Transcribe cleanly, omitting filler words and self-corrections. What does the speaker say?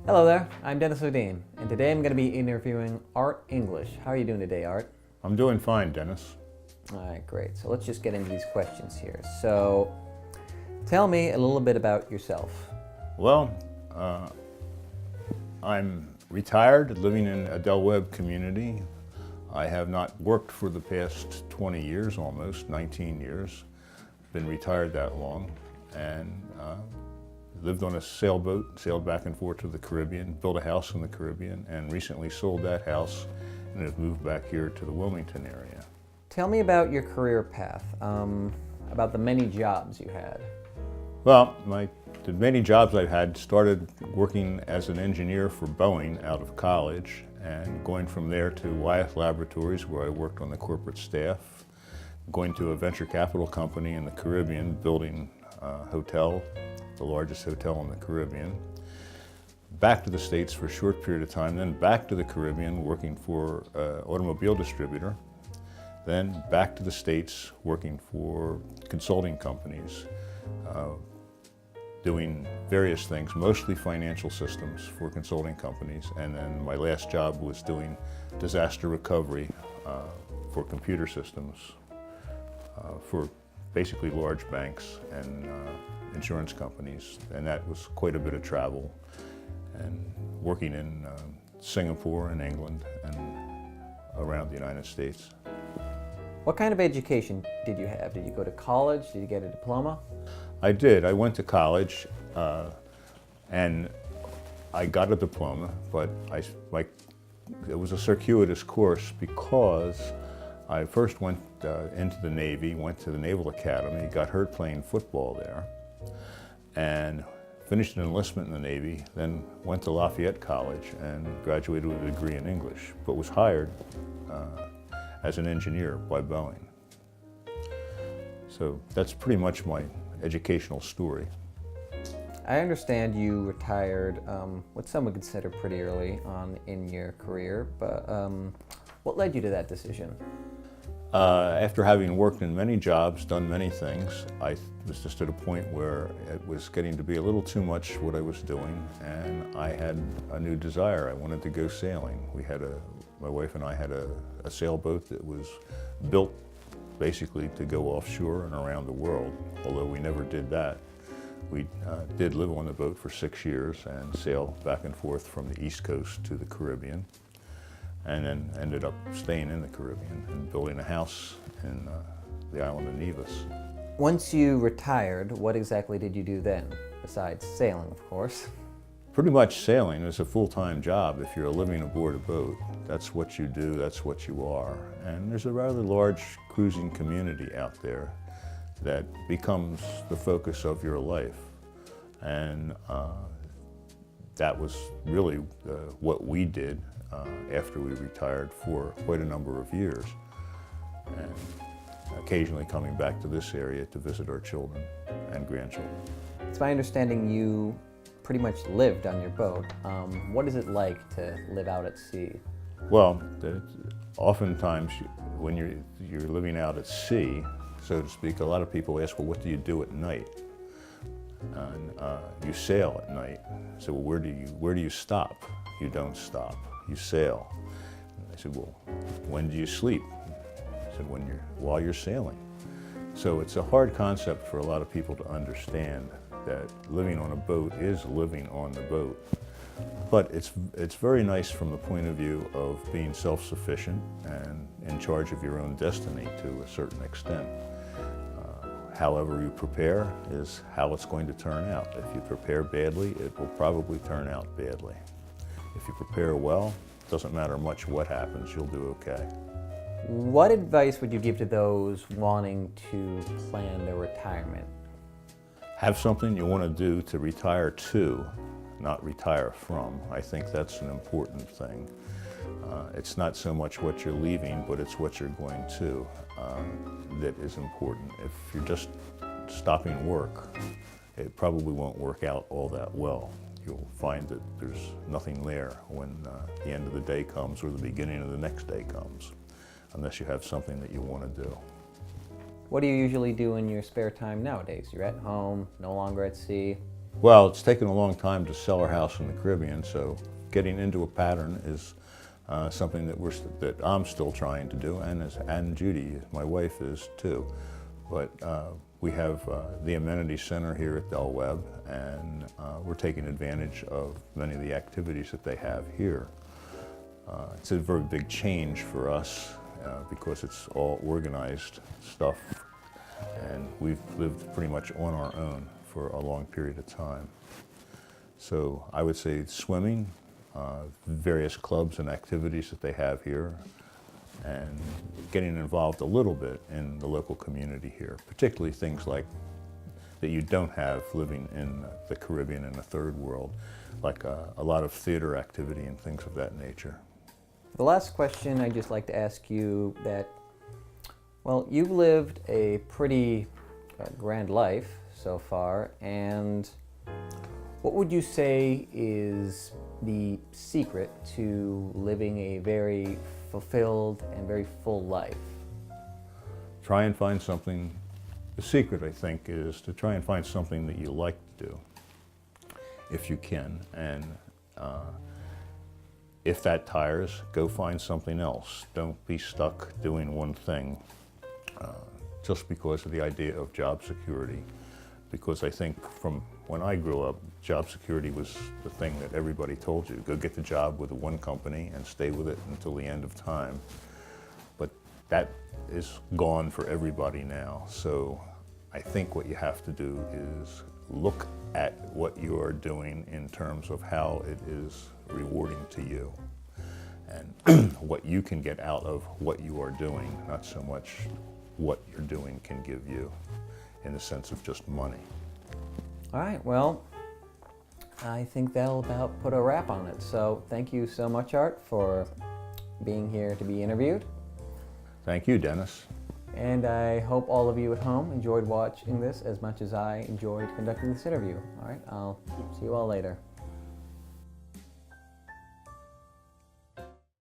Hello there, I'm Dennis O'Dean, and today I'm going to be interviewing Art English. How are you doing today, Art? I'm doing fine, Dennis. All right, great. So let's just get into these questions here. So tell me a little bit about yourself. Well, I'm retired, living in a Del Webb community. I have not worked for the past 20 years, almost 19 years. Been retired that long, and lived on a sailboat, sailed back and forth to the Caribbean, built a house in the Caribbean, and recently sold that house and have moved back here to the Wilmington area. Tell me about your career path, about the many jobs you had. Well, the many jobs I've had started working as an engineer for Boeing out of college, and going from there to Wyeth Laboratories, where I worked on the corporate staff, going to a venture capital company in the Caribbean, building a hotel, the largest hotel in the Caribbean. Back to the States for a short period of time, then back to the Caribbean working for an automobile distributor, then back to the States working for consulting companies, doing various things, mostly financial systems for consulting companies, and then my last job was doing disaster recovery for computer systems for basically large banks and insurance companies, and that was quite a bit of travel and working in Singapore and England and around the United States. What kind of education did you have? Did you go to college? Did you get a diploma? I did. I went to college and I got a diploma, but it was a circuitous course because I first went into the Navy, went to the Naval Academy, got hurt playing football there, and finished an enlistment in the Navy, then went to Lafayette College and graduated with a degree in English, but was hired as an engineer by Boeing. So that's pretty much my educational story. I understand you retired, what some would consider pretty early on in your career, but what led you to that decision? After having worked in many jobs, done many things, I was just at a point where it was getting to be a little too much what I was doing, and I had a new desire. I wanted to go sailing. My wife and I had a sailboat that was built basically to go offshore and around the world, although we never did that. We did live on the boat for 6 years and sail back and forth from the East Coast to the Caribbean, and then ended up staying in the Caribbean and building a house in the island of Nevis. Once you retired, what exactly did you do then, besides sailing, of course? Pretty much sailing is a full-time job if you're living aboard a boat. That's what you do, that's what you are. And there's a rather large cruising community out there that becomes the focus of your life. And that was really what we did after we retired for quite a number of years, and occasionally coming back to this area to visit our children and grandchildren. It's my understanding you pretty much lived on your boat. What is it like to live out at sea? Well, oftentimes when you're living out at sea, so to speak, a lot of people ask, well, what do you do at night? And you sail at night. So well, where do you stop? You don't stop. You sail. And I said, well, when do you sleep? I said, while you're sailing. So it's a hard concept for a lot of people to understand that living on a boat is living on the boat. But it's very nice from the point of view of being self-sufficient and in charge of your own destiny to a certain extent. However you prepare is how it's going to turn out. If you prepare badly, it will probably turn out badly. If you prepare well, it doesn't matter much what happens, you'll do okay. What advice would you give to those wanting to plan their retirement? Have something you want to do to retire to, not retire from. I think that's an important thing. It's not so much what you're leaving, but it's what you're going to that is important. If you're just stopping work, it probably won't work out all that well. You'll find that there's nothing there when the end of the day comes or the beginning of the next day comes, unless you have something that you want to do. What do you usually do in your spare time nowadays? You're at home, no longer at sea. Well, it's taken a long time to sell our house in the Caribbean, so getting into a pattern is something that I'm still trying to do, and Judy, my wife, is too. But we have the amenity center here at Del Webb, and we're taking advantage of many of the activities that they have here. It's a very big change for us because it's all organized stuff, and we've lived pretty much on our own for a long period of time. So I would say swimming, various clubs and activities that they have here, and getting involved a little bit in the local community here, particularly things like that you don't have living in the Caribbean and the third world, like a lot of theater activity and things of that nature. The last question I'd just like to ask you that, well, you've lived a pretty grand life so far, and what would you say is the secret to living a very fulfilled and very full life? Try and find something. The secret, I think, is to try and find something that you like to do, if you can, and if that tires, go find something else. Don't be stuck doing one thing just because of the idea of job security. Because I think from when I grew up, job security was the thing that everybody told you. Go get the job with the one company and stay with it until the end of time. But that is gone for everybody now. So I think what you have to do is look at what you are doing in terms of how it is rewarding to you and what you can get out of what you are doing, not so much what you're doing can give you in the sense of just money. All right, well, I think that'll about put a wrap on it. So thank you so much, Art, for being here to be interviewed. Thank you, Dennis. And I hope all of you at home enjoyed watching this as much as I enjoyed conducting this interview. All right, I'll see you all later.